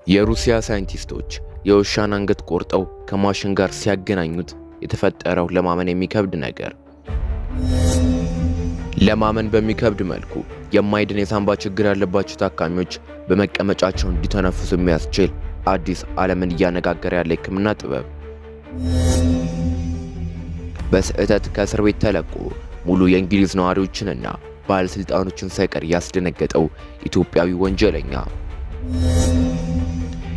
የሩሲያ ሳይንቲስቶች የውሻን አንገት ቆርጠው ከማሽን ጋር ሲያገናኙት የተፈጠረው ለማመን የሚከብድ ነገር። ለማመን በሚከብድ መልኩ የማይድን የሳንባ ችግር ያለባቸው ታካሚዎች በመቀመጫቸው እንዲተነፍሱ የሚያስችል አዲስ ዓለምን እያነጋገረ ያለ ሕክምና ጥበብ። በስህተት ከእስር ቤት ተለቆ ሙሉ የእንግሊዝ ነዋሪዎችንና ባለስልጣኖችን ሳይቀር ያስደነገጠው ኢትዮጵያዊ ወንጀለኛ።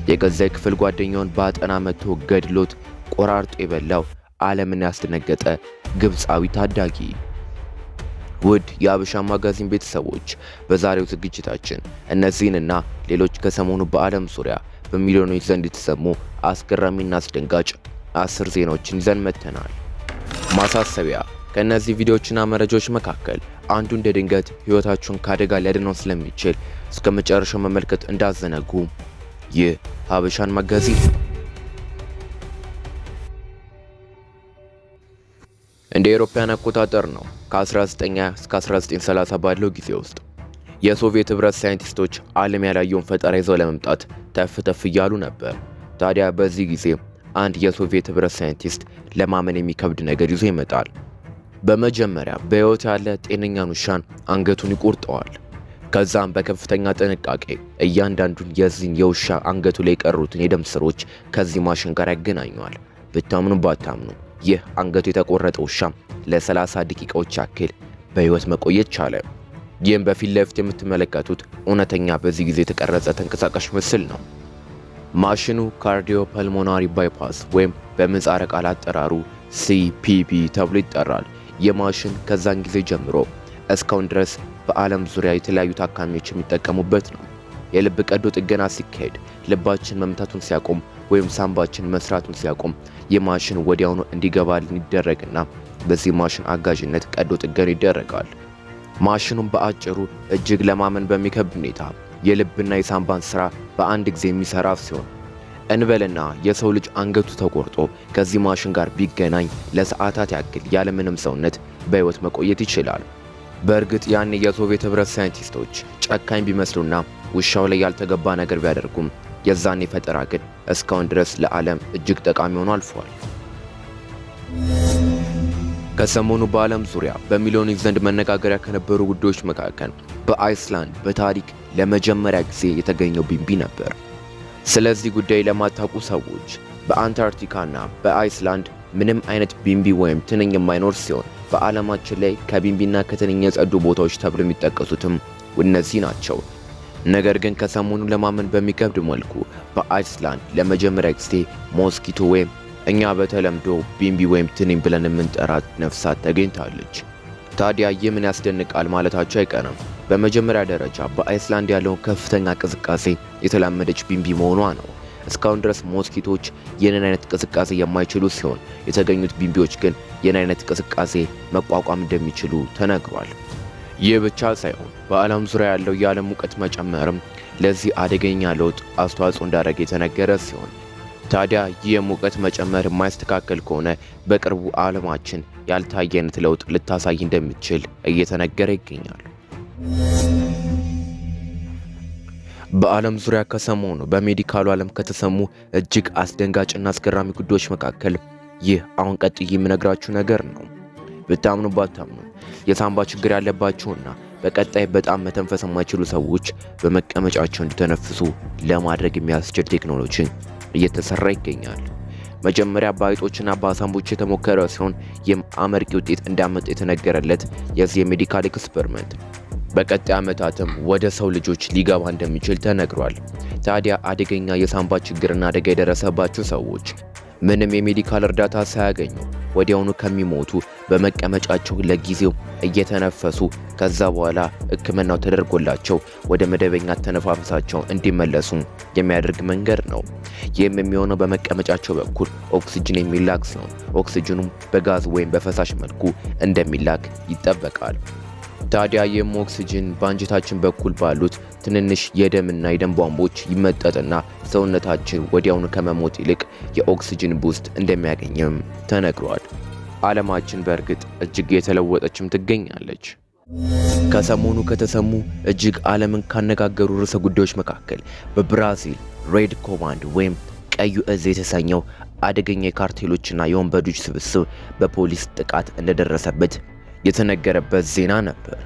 የገዛ ክፍል ጓደኛውን በአጠና መቶ ገድሎት ቆራርጦ የበላው ዓለምን ያስደነገጠ ግብፃዊ ታዳጊ። ውድ የሀበሻ ማጋዚን ቤተሰቦች በዛሬው ዝግጅታችን እነዚህንና ሌሎች ከሰሞኑ በዓለም ዙሪያ በሚሊዮኖች ዘንድ የተሰሙ አስገራሚና አስደንጋጭ 10 ዜናዎችን ይዘን መጥተናል። ማሳሰቢያ፣ ከእነዚህ ቪዲዮዎችና መረጃዎች መካከል አንዱ እንደ ድንገት ሕይወታችሁን ከአደጋ ሊያድነው ስለሚችል እስከ መጨረሻው መመልከት እንዳዘነጉ። ይህ ሀበሻን ማጋዚን። እንደ አውሮፓውያን አቆጣጠር ነው ከ1920 እስከ 1930 ባለው ጊዜ ውስጥ የሶቪየት ህብረት ሳይንቲስቶች ዓለም ያላየውን ፈጠራ ይዘው ለመምጣት ተፍ እያሉ ነበር። ታዲያ በዚህ ጊዜ አንድ የሶቪየት ህብረት ሳይንቲስት ለማመን የሚከብድ ነገር ይዞ ይመጣል። በመጀመሪያ በሕይወት ያለ ጤነኛን ውሻን አንገቱን ይቆርጠዋል። ከዛም በከፍተኛ ጥንቃቄ እያንዳንዱን የዚህን የውሻ አንገቱ ላይ የቀሩትን የደም ስሮች ከዚህ ማሽን ጋር ያገናኘዋል። ብታምኑ ባታምኑ ይህ አንገቱ የተቆረጠ ውሻ ለ30 ደቂቃዎች ያክል በሕይወት መቆየት ቻለ። ይህም በፊት ለፊት የምትመለከቱት እውነተኛ በዚህ ጊዜ የተቀረጸ ተንቀሳቃሽ ምስል ነው። ማሽኑ ካርዲዮ ፐልሞናሪ ባይፓስ ወይም በምህጻረ ቃል አጠራሩ CPB ተብሎ ይጠራል። ይህ ማሽን ከዛን ጊዜ ጀምሮ እስካሁን ድረስ በዓለም ዙሪያ የተለያዩ ታካሚዎች የሚጠቀሙበት ነው። የልብ ቀዶ ጥገና ሲካሄድ ልባችን መምታቱን ሲያቆም ወይም ሳምባችን መስራቱን ሲያቆም ይህ ማሽን ወዲያውኑ እንዲገባልን ይደረግና በዚህ ማሽን አጋዥነት ቀዶ ጥገና ይደረጋል። ማሽኑም በአጭሩ እጅግ ለማመን በሚከብድ ሁኔታ የልብና የሳምባን ስራ በአንድ ጊዜ የሚሰራ ሲሆን እንበልና የሰው ልጅ አንገቱ ተቆርጦ ከዚህ ማሽን ጋር ቢገናኝ ለሰዓታት ያክል ያለምንም ሰውነት በሕይወት መቆየት ይችላል። በእርግጥ ያኔ የሶቪየት ህብረት ሳይንቲስቶች ጨካኝ ቢመስሉና ውሻው ላይ ያልተገባ ነገር ቢያደርጉም የዛኔ ፈጠራ ግን እስካሁን ድረስ ለዓለም እጅግ ጠቃሚ ሆኖ አልፏል። ከሰሞኑ በዓለም ዙሪያ በሚሊዮኖች ዘንድ መነጋገሪያ ከነበሩ ጉዳዮች መካከል በአይስላንድ በታሪክ ለመጀመሪያ ጊዜ የተገኘው ቢምቢ ነበር። ስለዚህ ጉዳይ ለማታውቁ ሰዎች በአንታርክቲካና በአይስላንድ ምንም አይነት ቢምቢ ወይም ትንኝ የማይኖር ሲሆን በዓለማችን ላይ ከቢምቢና ከትንኝ የጸዱ ቦታዎች ተብሎ የሚጠቀሱትም እነዚህ ናቸው። ነገር ግን ከሰሞኑ ለማመን በሚከብድ መልኩ በአይስላንድ ለመጀመሪያ ጊዜ ሞስኪቶ ወይም እኛ በተለምዶ ቢምቢ ወይም ትንኝ ብለን የምንጠራት ነፍሳት ተገኝታለች። ታዲያ ይህ ምን ያስደንቃል ማለታቸው አይቀርም። በመጀመሪያ ደረጃ በአይስላንድ ያለውን ከፍተኛ ቅዝቃዜ የተላመደች ቢምቢ መሆኗ ነው። እስካሁን ድረስ ሞስኪቶች ይህንን አይነት ቅዝቃዜ የማይችሉ ሲሆን የተገኙት ቢምቢዎች ግን ይህን አይነት ቅዝቃዜ መቋቋም እንደሚችሉ ተነግሯል። ይህ ብቻ ሳይሆን በዓለም ዙሪያ ያለው የዓለም ሙቀት መጨመርም ለዚህ አደገኛ ለውጥ አስተዋጽኦ እንዳደረገ የተነገረ ሲሆን ታዲያ ይህ የሙቀት መጨመር የማይስተካከል ከሆነ በቅርቡ ዓለማችን ያልታየ አይነት ለውጥ ልታሳይ እንደምትችል እየተነገረ ይገኛል። በዓለም ዙሪያ ከሰሞኑ በሜዲካሉ ዓለም ከተሰሙ እጅግ አስደንጋጭና አስገራሚ ጉዳዮች መካከል ይህ አሁን ቀጥዬ የምነግራችሁ ነገር ነው። ብታምኑ ባታምኑ የሳንባ ችግር ያለባቸውና በቀጣይ በጣም መተንፈስ የማይችሉ ሰዎች በመቀመጫቸው እንዲተነፍሱ ለማድረግ የሚያስችል ቴክኖሎጂ እየተሰራ ይገኛል። መጀመሪያ በአይጦችና በአሳምቦች የተሞከረ ሲሆን ይህም አመርቂ ውጤት እንዳመጣ የተነገረለት የዚህ የሜዲካል ኤክስፐሪመንት በቀጣይ ዓመታትም ወደ ሰው ልጆች ሊገባ እንደሚችል ተነግሯል። ታዲያ አደገኛ የሳንባ ችግርና አደጋ የደረሰባቸው ሰዎች ምንም የሜዲካል እርዳታ ሳያገኙ ወዲያውኑ ከሚሞቱ በመቀመጫቸው ለጊዜው እየተነፈሱ ከዛ በኋላ ሕክምናው ተደርጎላቸው ወደ መደበኛ ተነፋፈሳቸው እንዲመለሱ የሚያደርግ መንገድ ነው። ይህም የሚሆነው በመቀመጫቸው በኩል ኦክሲጅን የሚላክ ሲሆን ኦክሲጅኑም በጋዝ ወይም በፈሳሽ መልኩ እንደሚላክ ይጠበቃል። ታዲያ ይህም ኦክሲጅን በአንጀታችን በኩል ባሉት ትንንሽ የደምና የደም ቧንቧዎች ይመጠጥና ሰውነታችን ወዲያውኑ ከመሞት ይልቅ የኦክሲጅን ቡስት እንደሚያገኝም ተነግሯል። ዓለማችን በእርግጥ እጅግ የተለወጠችም ትገኛለች። ከሰሞኑ ከተሰሙ እጅግ ዓለምን ካነጋገሩ ርዕሰ ጉዳዮች መካከል በብራዚል ሬድ ኮማንድ ወይም ቀዩ እዝ የተሰኘው አደገኛ የካርቴሎችና የወንበዶች ስብስብ በፖሊስ ጥቃት እንደደረሰበት የተነገረበት ዜና ነበር።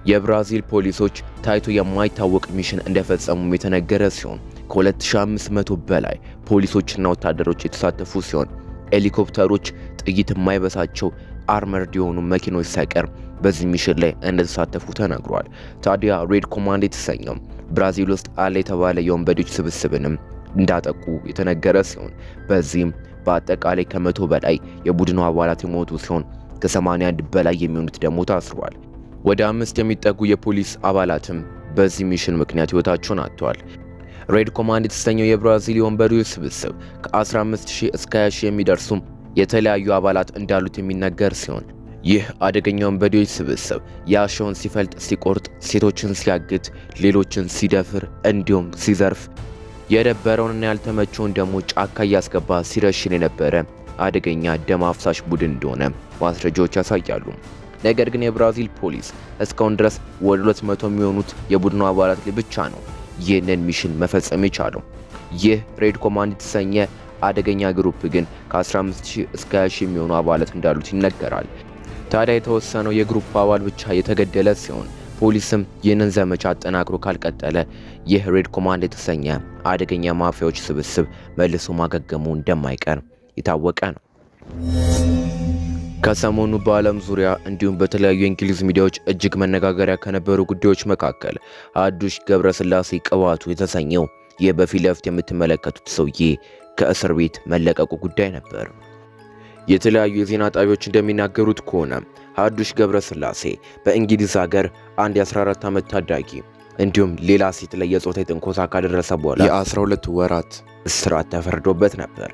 የብራዚል ፖሊሶች ታይቶ የማይታወቅ ሚሽን እንደፈጸሙም የተነገረ ሲሆን ከ2500 በላይ ፖሊሶችና ወታደሮች የተሳተፉ ሲሆን ሄሊኮፕተሮች፣ ጥይት የማይበሳቸው አርመርድ የሆኑ መኪኖች ሳይቀር በዚህ ሚሽን ላይ እንደተሳተፉ ተነግሯል። ታዲያ ሬድ ኮማንድ የተሰኘው ብራዚል ውስጥ አለ የተባለ የወንበዶች ስብስብንም እንዳጠቁ የተነገረ ሲሆን በዚህም በአጠቃላይ ከ100 በላይ የቡድኑ አባላት የሞቱ ሲሆን ከ81 በላይ የሚሆኑት ደግሞ ታስረዋል። ወደ 5 የሚጠጉ የፖሊስ አባላትም በዚህ ሚሽን ምክንያት ህይወታቸውን አጥተዋል። ሬድ ኮማንድ የተሰኘው የብራዚል የወንበዶች ስብስብ ከ15000 እስከ 20000 የሚደርሱ የተለያዩ አባላት እንዳሉት የሚነገር ሲሆን ይህ አደገኛ ወንበዴዎች ስብስብ ያሻውን ሲፈልጥ፣ ሲቆርጥ፣ ሴቶችን ሲያግት፣ ሌሎችን ሲደፍር እንዲሁም ሲዘርፍ የደበረውንና ያልተመቸውን ደግሞ ጫካ እያስገባ ሲረሽን የነበረ አደገኛ ደም አፍሳሽ ቡድን እንደሆነ ማስረጃዎች ያሳያሉ። ነገር ግን የብራዚል ፖሊስ እስካሁን ድረስ ወደ 200 የሚሆኑት የቡድኑ አባላት ላይ ብቻ ነው ይህንን ሚሽን መፈጸም የቻለው። ይህ ሬድ ኮማንድ የተሰኘ አደገኛ ግሩፕ ግን ከ15000 እስከ 20000 የሚሆኑ አባላት እንዳሉት ይነገራል። ታዲያ የተወሰነው የግሩፕ አባል ብቻ የተገደለ ሲሆን ፖሊስም ይህንን ዘመቻ አጠናክሮ ካልቀጠለ ይህ ሬድ ኮማንድ የተሰኘ አደገኛ ማፊያዎች ስብስብ መልሶ ማገገሙ እንደማይቀር የታወቀ ነው። ከሰሞኑ በዓለም ዙሪያ እንዲሁም በተለያዩ የእንግሊዝ ሚዲያዎች እጅግ መነጋገሪያ ከነበሩ ጉዳዮች መካከል ሀዱሽ ገብረስላሴ ቅባቱ የተሰኘው ይህ በፊት ለፊት የምትመለከቱት ሰውዬ ከእስር ቤት መለቀቁ ጉዳይ ነበር። የተለያዩ የዜና ጣቢያዎች እንደሚናገሩት ከሆነ ሀዱሽ ገብረስላሴ በእንግሊዝ ሀገር አንድ የ14 ዓመት ታዳጊ እንዲሁም ሌላ ሴት ላይ የጾታዊ ትንኮሳ ካደረሰ በኋላ የ12 ወራት እስራት ተፈርዶበት ነበር።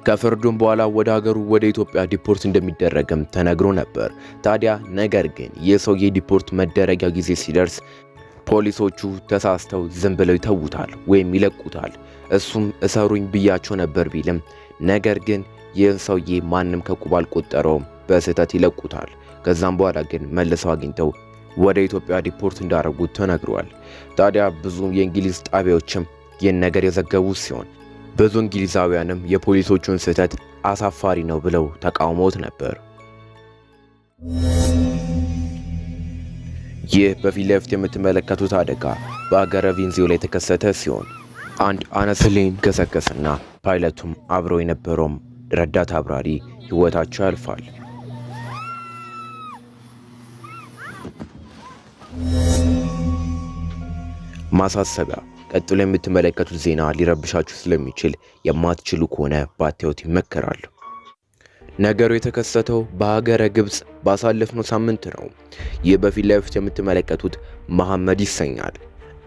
ከፍርዱም በኋላ ወደ ሀገሩ ወደ ኢትዮጵያ ዲፖርት እንደሚደረግም ተነግሮ ነበር። ታዲያ ነገር ግን የሰውዬ ዲፖርት መደረጊያ ጊዜ ሲደርስ ፖሊሶቹ ተሳስተው ዝም ብለው ይተውታል ወይም ይለቁታል። እሱም እሰሩኝ ብያቸው ነበር ቢልም ነገር ግን ይህን ሰውዬ ማንም ከቁብ አልቆጠረውም፣ በስህተት ይለቁታል። ከዛም በኋላ ግን መልሰው አግኝተው ወደ ኢትዮጵያ ዲፖርት እንዳደረጉት ተነግሯል። ታዲያ ብዙ የእንግሊዝ ጣቢያዎችም ይህን ነገር የዘገቡ ሲሆን ብዙ እንግሊዛውያንም የፖሊሶቹን ስህተት አሳፋሪ ነው ብለው ተቃውሞት ነበር። ይህ በፊት ለፊት የምትመለከቱት አደጋ በአገረ ቬንዙዌላ የተከሰተ ሲሆን አንድ አነስሊን ገሰገሰና ፓይለቱም አብሮ የነበረውም ረዳት አብራሪ ህይወታቸው ያልፋል። ማሳሰቢያ፣ ቀጥሎ የምትመለከቱት ዜና ሊረብሻችሁ ስለሚችል የማትችሉ ከሆነ ባታዩት ይመከራል። ነገሩ የተከሰተው በሀገረ ግብጽ ባሳለፍነው ሳምንት ነው። ይህ በፊት ለፊት የምትመለከቱት መሐመድ ይሰኛል።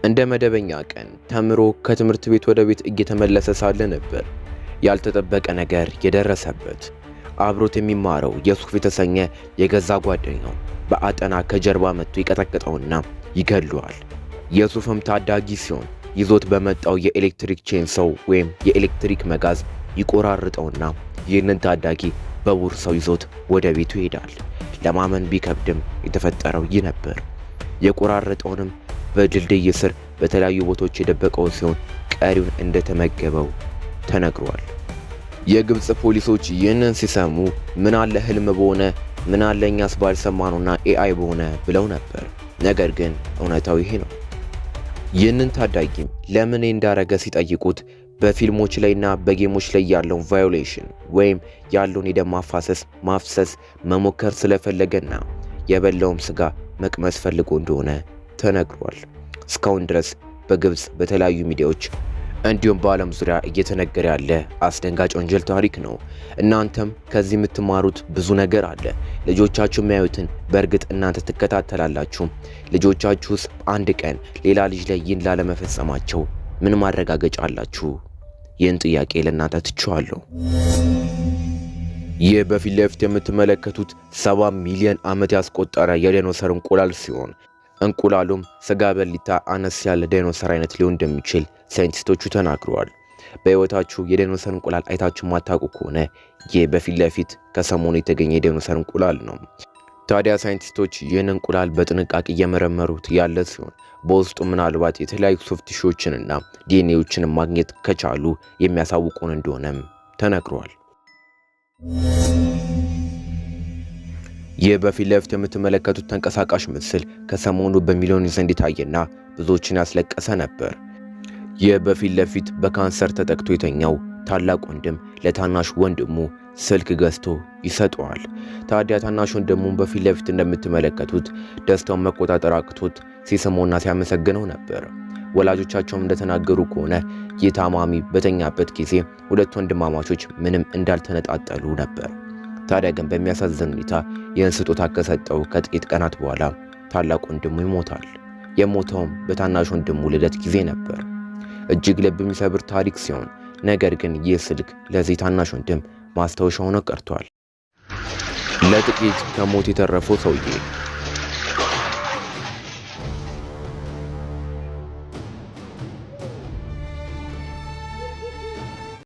እንደ መደበኛ ቀን ተምሮ ከትምህርት ቤት ወደ ቤት እየተመለሰ ሳለ ነበር ያልተጠበቀ ነገር የደረሰበት። አብሮት የሚማረው የሱፍ የተሰኘ የገዛ ጓደኛው በአጠና ከጀርባ መጥቶ ይቀጠቅጠውና ይገለዋል። የሱፍም ታዳጊ ሲሆን ይዞት በመጣው የኤሌክትሪክ ቼንሶው ወይም የኤሌክትሪክ መጋዝ ይቆራርጠውና ይህንን ታዳጊ በቦርሳው ይዞት ወደ ቤቱ ይሄዳል። ለማመን ቢከብድም የተፈጠረው ይህ ነበር። የቆራረጠውንም በድልድይ ስር በተለያዩ ቦታዎች የደበቀው ሲሆን ቀሪውን እንደተመገበው ተነግሯል። የግብጽ ፖሊሶች ይህንን ሲሰሙ ምን አለ ህልም በሆነ ምን አለ እኛስ ባልሰማነውና ኤአይ በሆነ ብለው ነበር። ነገር ግን እውነታው ይሄ ነው። ይህንን ታዳጊም ለምን እንዳረገ ሲጠይቁት በፊልሞች ላይና በጌሞች ላይ ያለውን ቫዮሌሽን ወይም ያለውን የደም ማፍሰስ መሞከር ስለፈለገና የበላውም ስጋ መቅመስ ፈልጎ እንደሆነ ተነግሯል። እስካሁን ድረስ በግብጽ በተለያዩ ሚዲያዎች እንዲሁም በዓለም ዙሪያ እየተነገረ ያለ አስደንጋጭ ወንጀል ታሪክ ነው። እናንተም ከዚህ የምትማሩት ብዙ ነገር አለ። ልጆቻችሁ የሚያዩትን በእርግጥ እናንተ ትከታተላላችሁ። ልጆቻችሁስ አንድ ቀን ሌላ ልጅ ላይ ይህን ላለመፈጸማቸው ምን ማረጋገጫ አላችሁ? ይህን ጥያቄ ለእናንተ ትቼዋለሁ። ይህ በፊት ለፊት የምትመለከቱት 70 ሚሊዮን ዓመት ያስቆጠረ የዳይኖሰር እንቁላል ሲሆን እንቁላሉም ስጋ በሊታ አነስ ያለ ዳይኖሰር አይነት ሊሆን እንደሚችል ሳይንቲስቶቹ ተናግረዋል። በህይወታችሁ የዳይኖሰር እንቁላል አይታችሁ ማታውቁ ከሆነ ይህ በፊት ለፊት ከሰሞኑ የተገኘ የዳይኖሰር እንቁላል ነው። ታዲያ ሳይንቲስቶች ይህን እንቁላል በጥንቃቄ እየመረመሩት ያለ ሲሆን በውስጡ ምናልባት የተለያዩ ሶፍት ቲሹዎችንና ዲኤንኤዎችን ማግኘት ከቻሉ የሚያሳውቁን እንደሆነም ተነግሯል። ይህ በፊት ለፊት የምትመለከቱት ተንቀሳቃሽ ምስል ከሰሞኑ በሚሊዮን ዘንድ የታየና ብዙዎችን ያስለቀሰ ነበር። ይህ በፊት ለፊት በካንሰር ተጠቅቶ የተኛው ታላቅ ወንድም ለታናሽ ወንድሙ ስልክ ገዝቶ ይሰጠዋል። ታዲያ ታናሽ ወንድሙን በፊት ለፊት እንደምትመለከቱት ደስታውን መቆጣጠር አቅቶት ሲስመውና ሲያመሰግነው ነበር። ወላጆቻቸውም እንደተናገሩ ከሆነ ይህ ታማሚ በተኛበት ጊዜ ሁለት ወንድማማቾች ምንም እንዳልተነጣጠሉ ነበር። ታዲያ ግን በሚያሳዝን ሁኔታ ይህን ስጦታ ከሰጠው ከጥቂት ቀናት በኋላ ታላቅ ወንድሙ ይሞታል። የሞተውም በታናሽ ወንድሙ ልደት ጊዜ ነበር። እጅግ ልብ የሚሰብር ታሪክ ሲሆን ነገር ግን ይህ ስልክ ለዚህ ታናሽ ወንድም ማስታወሻ ሆኖ ቀርቷል። ለጥቂት ከሞት የተረፈው ሰውዬ